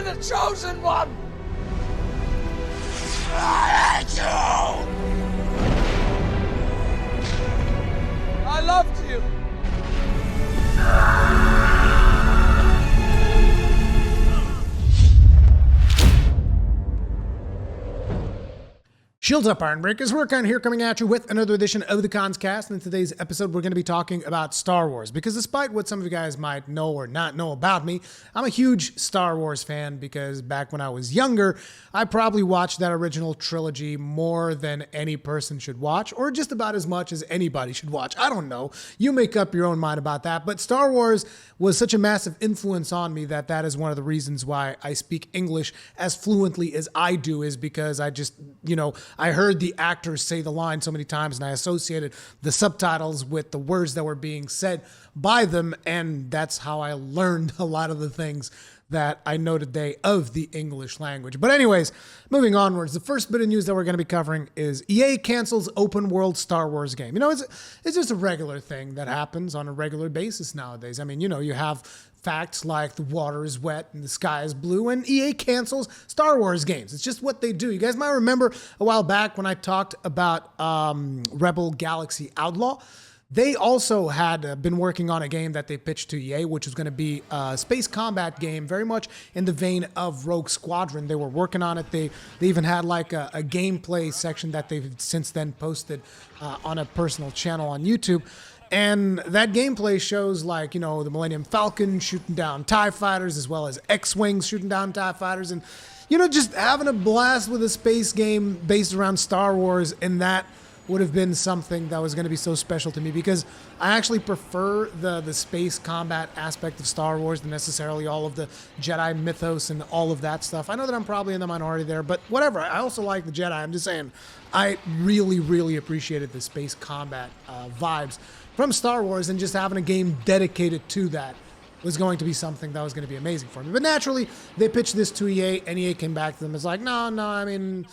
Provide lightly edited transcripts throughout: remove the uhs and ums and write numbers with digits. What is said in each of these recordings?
were the chosen one! I hate you! I loved you! Shields up, Iron Breakers. We're here coming at you with another edition of the Conscast. And in today's episode, we're going to be talking about Star Wars. Because despite what some of you guys might know or not know about me, I'm a huge Star Wars fan because back when I was younger, I probably watched that original trilogy more than any person should watch, or just about as much as anybody should watch. I don't know. You make up your own mind about that. But Star Wars was such a massive influence on me that is one of the reasons why I speak English as fluently as I do, is because I just, I heard the actors say the line so many times and I associated the subtitles with the words that were being said by them. And that's how I learned a lot of the things that I know today of the English language. But anyways, moving onwards, the first bit of news that we're going to be covering is EA cancels open world Star Wars game. It's just a regular thing that happens on a regular basis nowadays. I mean, you have facts like the water is wet and the sky is blue, and EA cancels Star Wars games. It's just what they do. You guys might remember a while back when I talked about Rebel Galaxy Outlaw. They also had been working on a game that they pitched to EA, which was going to be a space combat game, very much in the vein of Rogue Squadron. They were working on it. They even had like a gameplay section that they've since then posted on a personal channel on YouTube. And that gameplay shows the Millennium Falcon shooting down TIE fighters, as well as X-Wings shooting down TIE fighters. And, just having a blast with a space game based around Star Wars. And that would have been something that was going to be so special to me, because I actually prefer the space combat aspect of Star Wars than necessarily all of the Jedi mythos and all of that stuff. I know that I'm probably in the minority there, but whatever. I also like the Jedi. I'm just saying, I really, really appreciated the space combat vibes from Star Wars, and just having a game dedicated to that was going to be something that was going to be amazing for me. But naturally, they pitched this to EA, and EA came back to them as like, no, I mean,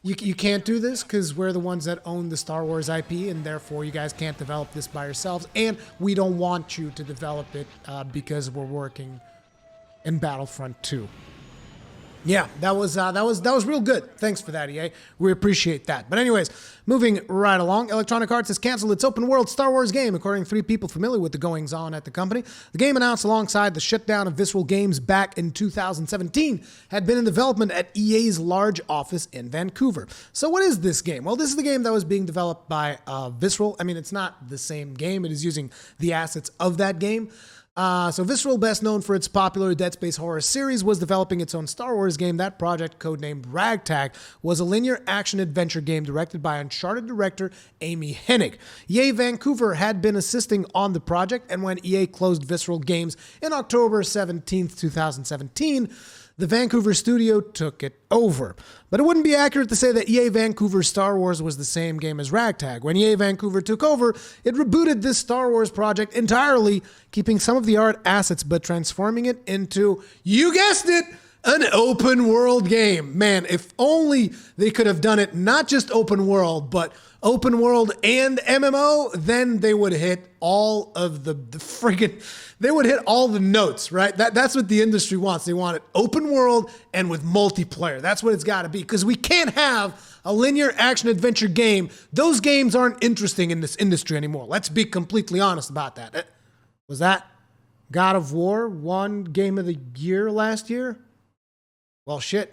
you can't do this because we're the ones that own the Star Wars IP, and therefore you guys can't develop this by yourselves, and we don't want you to develop it because we're working in Battlefront 2. Yeah, that was real good. Thanks for that, EA. We appreciate that. But anyways, moving right along, Electronic Arts has canceled its open world Star Wars game, according to 3 people familiar with the goings-on at the company. The game, announced alongside the shutdown of Visceral Games back in 2017, had been in development at EA's large office in Vancouver. So what is this game? Well, this is the game that was being developed by Visceral. I mean, it's not the same game. It is using the assets of that game. So Visceral, best known for its popular Dead Space horror series, was developing its own Star Wars game. That project, codenamed Ragtag, was a linear action-adventure game directed by Uncharted director Amy Hennig. EA Vancouver had been assisting on the project, and when EA closed Visceral Games in October 17th, 2017, the Vancouver studio took it over. But it wouldn't be accurate to say that EA Vancouver Star Wars was the same game as Ragtag. When EA Vancouver took over, it rebooted this Star Wars project entirely, keeping some of the art assets but transforming it into, you guessed it, an open world game. Man, if only they could have done it not just open world, but open world and MMO, then they would hit all of they would hit all the notes, right? That's what the industry wants. They want it open world and with multiplayer. That's what it's got to be, because we can't have a linear action adventure game. Those games aren't interesting in this industry anymore. Let's be completely honest about that. Was that God of War won Game of the Year last year? Well, shit.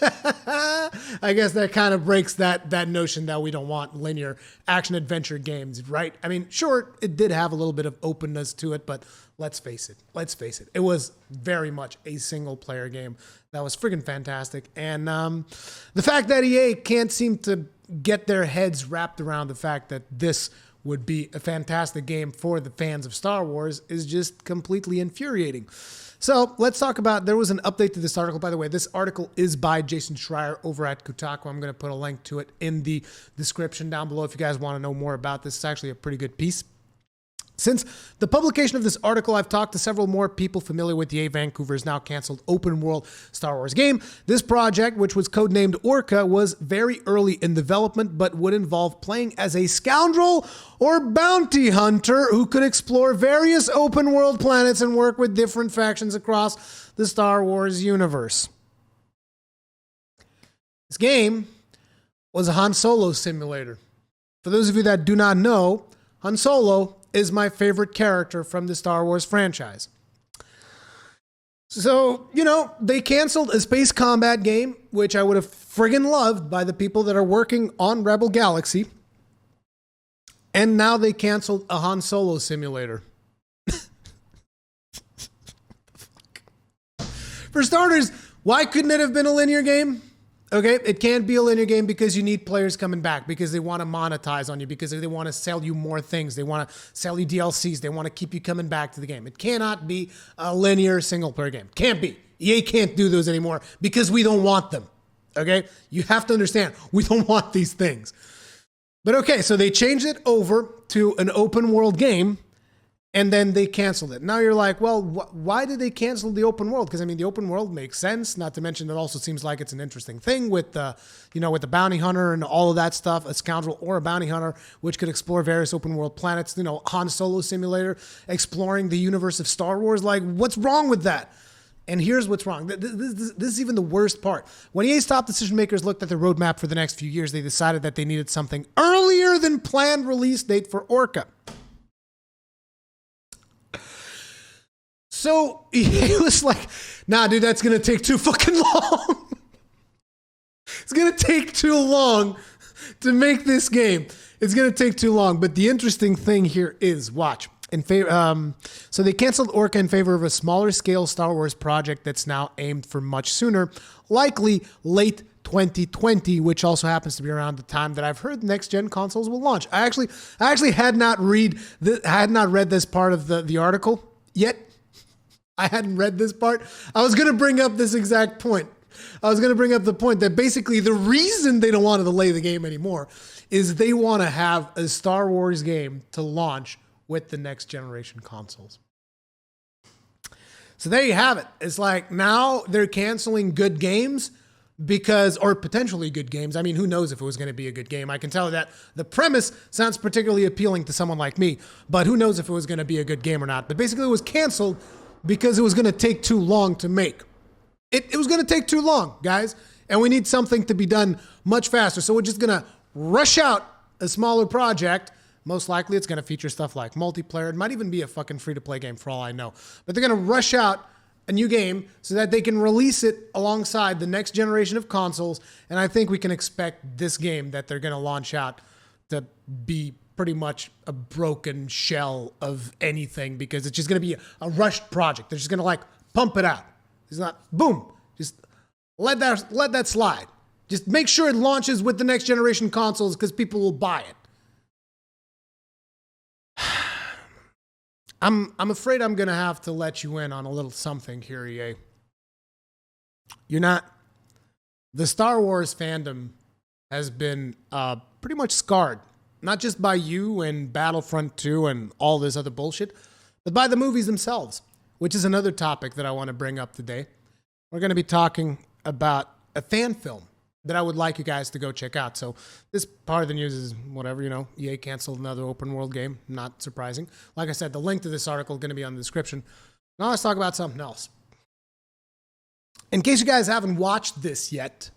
I guess that kind of breaks that notion that we don't want linear action adventure games, right? I mean, sure, it did have a little bit of openness to it, but let's face it. It was very much a single player game that was friggin' fantastic. And the fact that EA can't seem to get their heads wrapped around the fact that this would be a fantastic game for the fans of Star Wars is just completely infuriating. So let's talk about, there was an update to this article. By the way, this article is by Jason Schreir over at Kotaku. I'm going to put a link to it in the description down below if you guys want to know more about this. It's actually a pretty good piece. Since the publication of this article, I've talked to several more people familiar with EA Vancouver's now canceled open world Star Wars game. This project, which was codenamed Orca, was very early in development, but would involve playing as a scoundrel or bounty hunter who could explore various open world planets and work with different factions across the Star Wars universe. This game was a Han Solo simulator. For those of you that do not know, Han Solo is my favorite character from the Star Wars franchise. So, they canceled a space combat game, which I would have friggin' loved by the people that are working on Rebel Galaxy. And now they canceled a Han Solo simulator. For starters, why couldn't it have been a linear game? Okay, it can't be a linear game because you need players coming back, because they want to monetize on you, because they want to sell you more things. They want to sell you DLCs. They want to keep you coming back to the game. It cannot be a linear single-player game. Can't be. EA can't do those anymore because we don't want them. Okay? You have to understand, we don't want these things. But okay, so they changed it over to an open-world game, and then they canceled it. Now you're like, well, why did they cancel the open world? Because, the open world makes sense. Not to mention it also seems like it's an interesting thing with the, with the bounty hunter and all of that stuff, a scoundrel or a bounty hunter, which could explore various open world planets, Han Solo simulator, exploring the universe of Star Wars. Like, what's wrong with that? And here's what's wrong. This is even the worst part. When EA's top decision makers looked at the roadmap for the next few years, they decided that they needed something earlier than planned release date for Orca. So he was like, nah, dude, that's going to take too fucking long. It's going to take too long to make this game. It's going to take too long. But the interesting thing here is, watch. So they canceled Orca in favor of a smaller scale Star Wars project that's now aimed for much sooner, likely late 2020, which also happens to be around the time that I've heard next gen consoles will launch. I actually had not read this part of the article yet. I hadn't read this part. I was going to bring up this exact point. I was going to bring up the point that basically the reason they don't want to delay the game anymore is they want to have a Star Wars game to launch with the next generation consoles. So there you have it. It's like now they're canceling good games or potentially good games. Who knows if it was going to be a good game? I can tell that the premise sounds particularly appealing to someone like me, but who knows if it was going to be a good game or not. But basically it was canceled because it was going to take too long to make. It was going to take too long, guys. And we need something to be done much faster. So we're just going to rush out a smaller project. Most likely it's going to feature stuff like multiplayer. It might even be a fucking free-to-play game for all I know. But they're going to rush out a new game so that they can release it alongside the next generation of consoles. And I think we can expect this game that they're going to launch out to be pretty much a broken shell of anything, because it's just going to be a rushed project. They're just going to pump it out. It's not boom. Just let that slide. Just make sure it launches with the next generation consoles because people will buy it. I'm afraid I'm going to have to let you in on a little something here, EA. The Star Wars fandom has been pretty much scarred. Not just by you and Battlefront 2 and all this other bullshit, but by the movies themselves, which is another topic that I want to bring up today. We're going to be talking about a fan film that I would like you guys to go check out. So this part of the news is whatever, EA canceled another open world game. Not surprising. Like I said, the link to this article is going to be on the description. Now let's talk about something else. In case you guys haven't watched this yet,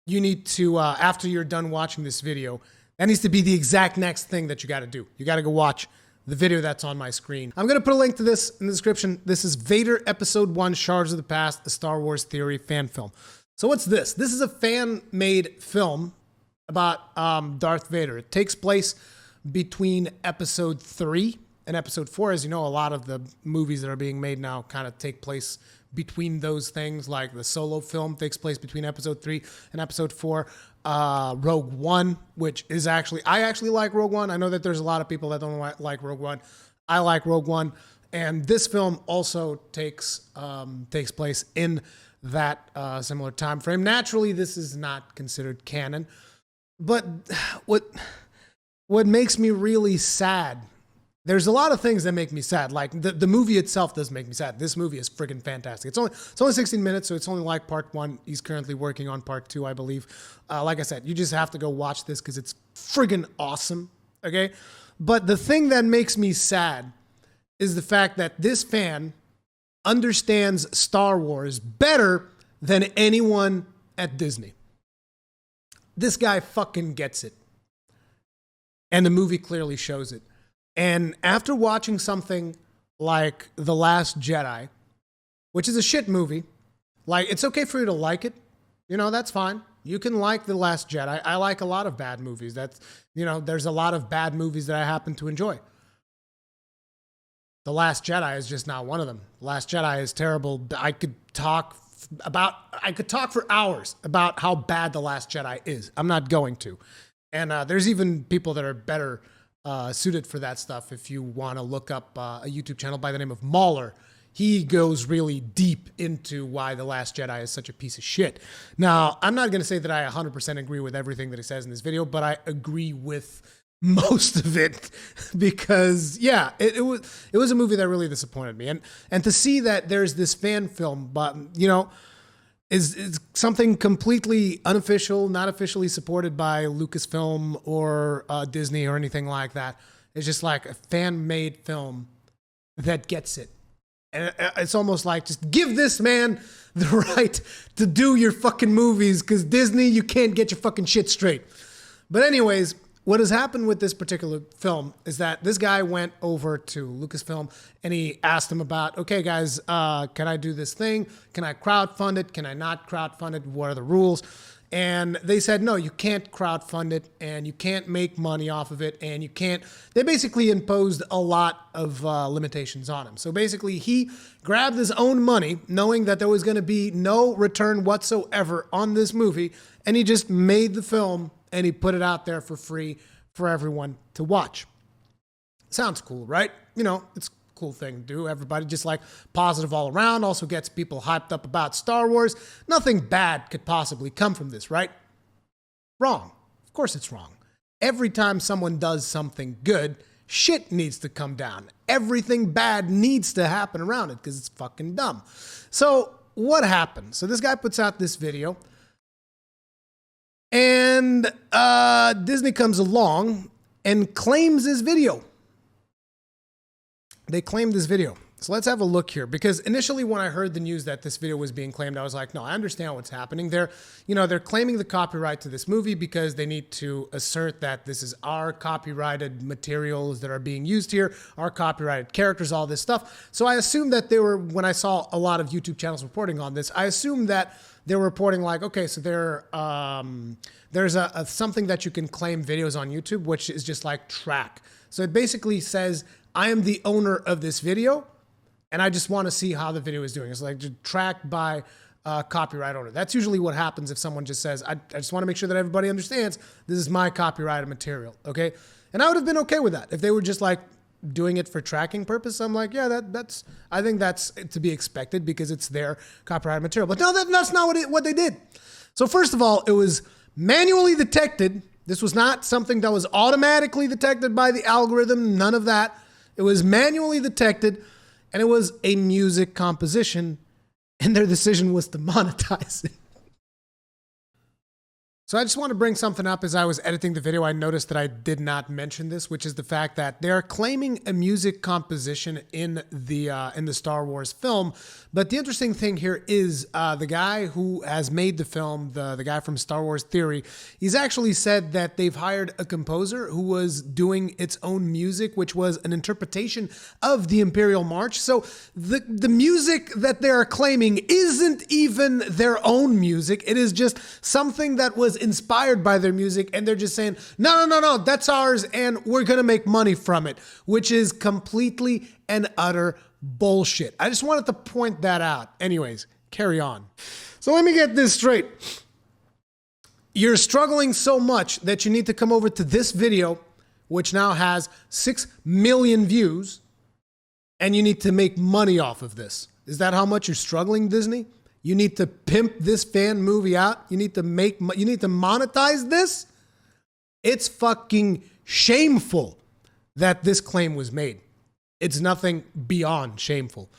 you need to, after you're done watching this video, that needs to be the exact next thing that you got to do. You got to go watch the video that's on my screen. I'm going to put a link to this in the description. This is Vader Episode 1, Shards of the Past, a Star Wars Theory fan film. So what's this? This is a fan-made film about Darth Vader. It takes place between Episode 3 and Episode 4. As you know, a lot of the movies that are being made now kind of take place between those things, like the Solo film takes place between Episode 3 and Episode 4. Rogue One, which is I actually like Rogue One. I know that there's a lot of people that don't like Rogue One. I like Rogue One. And this film also takes place in that similar time frame. Naturally, this is not considered canon. But what makes me really sad there's a lot of things that make me sad. Like the movie itself does make me sad. This movie is friggin' fantastic. It's only 16 minutes, so it's only like part one. He's currently working on part two, I believe. Like I said, you just have to go watch this because it's friggin' awesome. Okay, but the thing that makes me sad is the fact that this fan understands Star Wars better than anyone at Disney. This guy fucking gets it, and the movie clearly shows it. And after watching something like The Last Jedi, which is a shit movie, like, it's okay for you to like it. You know, that's fine. You can like The Last Jedi. I like a lot of bad movies. There's a lot of bad movies that I happen to enjoy. The Last Jedi is just not one of them. The Last Jedi is terrible. I could talk for hours about how bad The Last Jedi is. I'm not going to. And there's even people that are better suited for that stuff. If you want to look up a YouTube channel by the name of Mauler, he goes really deep into why The Last Jedi is such a piece of shit. Now, I'm not going to say that I 100% agree with everything that he says in this video, but I agree with most of it because, yeah, it was a movie that really disappointed me. And to see that there's this fan film, but, you know, is something completely unofficial, not officially supported by Lucasfilm or Disney or anything like that. It's just like a fan-made film that gets it. And it's almost like, just give this man the right to do your fucking movies, because Disney, you can't get your fucking shit straight. But anyways, what has happened with this particular film is that this guy went over to Lucasfilm and he asked them about, okay, guys, can I do this thing? Can I crowdfund it? Can I not crowdfund it? What are the rules? And they said, no, you can't crowdfund it and you can't make money off of it. And you can't, they basically imposed a lot of limitations on him. So basically he grabbed his own money knowing that there was going to be no return whatsoever on this movie. And he just made the film and he put it out there for free for everyone to watch. Sounds cool, right? You know, it's a cool thing to do. Everybody just like positive all around, also gets people hyped up about Star Wars. Nothing bad could possibly come from this, right? Wrong. Of course it's wrong. Every time someone does something good, shit needs to come down. Everything bad needs to happen around it because it's fucking dumb. So what happened? So this guy puts out this video. And Disney comes along and claims this video. They claimed this video. So let's have a look here, because initially when I heard the news that this video was being claimed, I was like, no, I understand what's happening. They're claiming the copyright to this movie because they need to assert that this is our copyrighted materials that are being used here, our copyrighted characters, all this stuff. So I assumed that when I saw a lot of YouTube channels reporting on this, I assumed that they were reporting like, okay, so there's something that you can claim videos on YouTube, which is just like track. So it basically says, I am the owner of this video, and I just want to see how the video is doing. It's like tracked by copyright owner. That's usually what happens if someone just says, I just want to make sure that everybody understands this is my copyrighted material, okay? And I would have been okay with that if they were just like doing it for tracking purpose. I'm like, yeah, I think that's to be expected because it's their copyrighted material. But no, that's not what they did. So first of all, it was manually detected. This was not something that was automatically detected by the algorithm. None of that. It was manually detected, and it was a music composition, and their decision was to monetize it. So I just want to bring something up. As I was editing the video, I noticed that I did not mention this, which is the fact that they're claiming a music composition in the Star Wars film. But the interesting thing here is the guy who has made the film, the guy from Star Wars Theory, he's actually said that they've hired a composer who was doing its own music, which was an interpretation of the Imperial March. So the music that they're claiming isn't even their own music. It is just something that was inspired by their music, and they're just saying, no, that's ours, and we're gonna make money from it, which is completely and utter bullshit. I just wanted to point that out. Anyways, carry on. So let me get this straight. You're struggling so much that you need to come over to this video, which now has 6 million views, and you need to make money off of this. Is that how much you're struggling, Disney? You need to pimp this fan movie out. You need to monetize this. It's fucking shameful that this claim was made. It's nothing beyond shameful.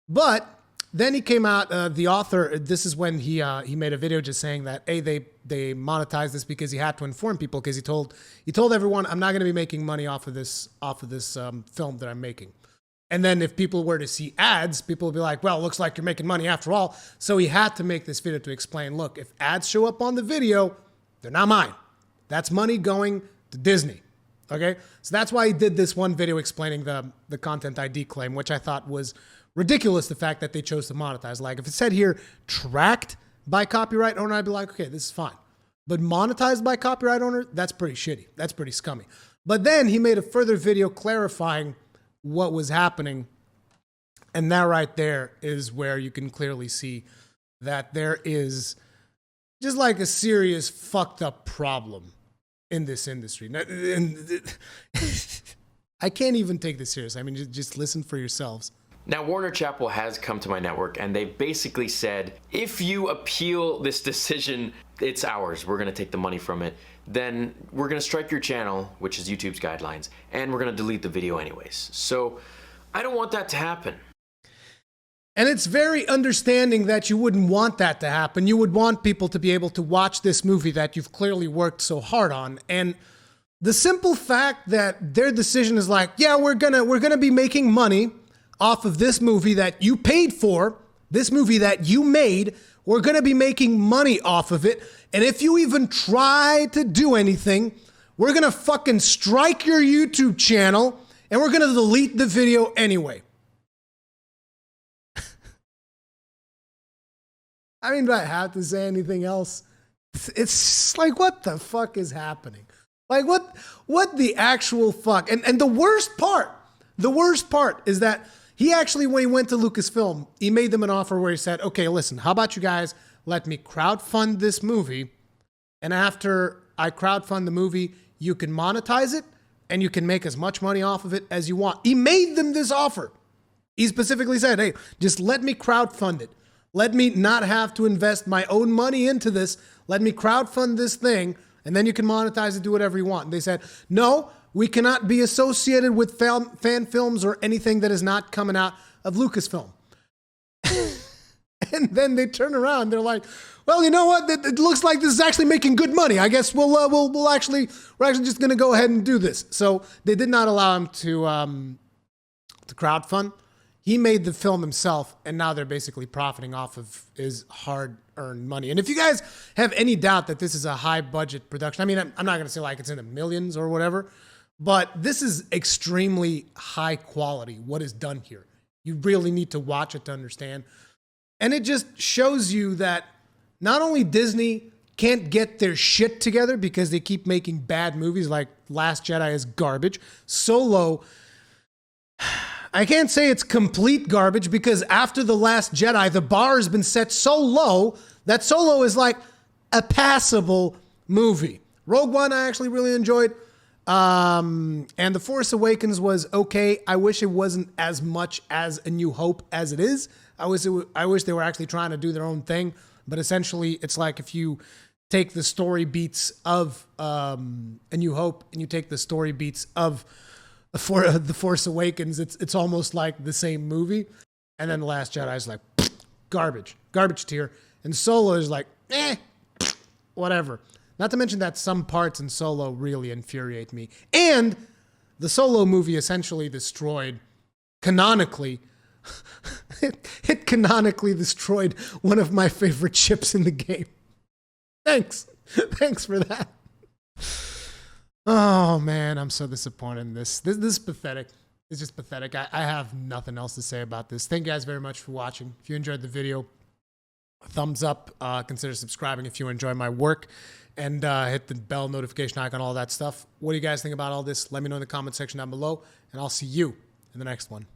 But then he came out, the author, this is when he made a video just saying that, hey, they monetized this because he had to inform people, because he told everyone, I'm not going to be making money off of this film that I'm making. And then if people were to see ads, people would be like, well, it looks like you're making money after all. So he had to make this video to explain, look, if ads show up on the video, they're not mine. That's money going to Disney. Okay? So that's why he did this one video explaining the Content ID claim, which I thought was ridiculous, the fact that they chose to monetize. Like, if it said here, tracked by copyright owner, I'd be like, okay, this is fine. But monetized by copyright owner, that's pretty shitty. That's pretty scummy. But then he made a further video clarifying what was happening. And that right there is where you can clearly see that there is just like a serious fucked up problem in this industry. And I can't even take this serious. I mean, just listen for yourselves. Now, Warner Chappell has come to my network and they basically said, if you appeal this decision, it's ours. We're going to take the money from it. Then we're going to strike your channel, which is YouTube's guidelines, and we're going to delete the video anyways. So I don't want that to happen. And it's very understanding that you wouldn't want that to happen. You would want people to be able to watch this movie that you've clearly worked so hard on. And the simple fact that their decision is like, yeah, we're gonna be making money off of this movie that you paid for, this movie that you made, we're gonna be making money off of it. And if you even try to do anything, we're gonna fucking strike your YouTube channel and we're gonna delete the video anyway. I mean, do I have to say anything else? It's like, what the fuck is happening? Like, what the actual fuck? And the worst part is that he actually, when he went to Lucasfilm, he made them an offer where he said, okay, listen, how about you guys let me crowdfund this movie, and after I crowdfund the movie, you can monetize it, and you can make as much money off of it as you want. He made them this offer. He specifically said, hey, just let me crowdfund it. Let me not have to invest my own money into this. Let me crowdfund this thing, and then you can monetize it, do whatever you want. And they said, no, we cannot be associated with fan films or anything that is not coming out of Lucasfilm. And then they turn around, they're like, well, you know what? It looks like this is actually making good money. I guess we're actually just going to go ahead and do this. So they did not allow him to crowdfund. He made the film himself, and now they're basically profiting off of his hard-earned money. And if you guys have any doubt that this is a high-budget production, I mean, I'm not going to say like it's in the millions or whatever, but this is extremely high quality, what is done here. You really need to watch it to understand. And it just shows you that not only Disney can't get their shit together because they keep making bad movies, like Last Jedi is garbage. Solo, I can't say it's complete garbage, because after The Last Jedi, the bar has been set so low that Solo is like a passable movie. Rogue One I actually really enjoyed. And The Force Awakens was okay. I wish it wasn't as much as A New Hope as it is. I wish they were actually trying to do their own thing. But essentially, it's like if you take the story beats of A New Hope and you take the story beats of The Force Awakens, it's almost like the same movie. And then The Last Jedi is like, garbage tier. And Solo is like, whatever. Not to mention that some parts in Solo really infuriate me. And the Solo movie essentially destroyed, canonically, it canonically destroyed one of my favorite ships in the game. Thanks for that. Oh man, I'm so disappointed in this. This is pathetic. It's just pathetic. I have nothing else to say about this. Thank you guys very much for watching. If you enjoyed the video, thumbs up. Consider subscribing if you enjoy my work. And hit the bell notification icon, all that stuff. What do you guys think about all this? Let me know in the comment section down below. And I'll see you in the next one.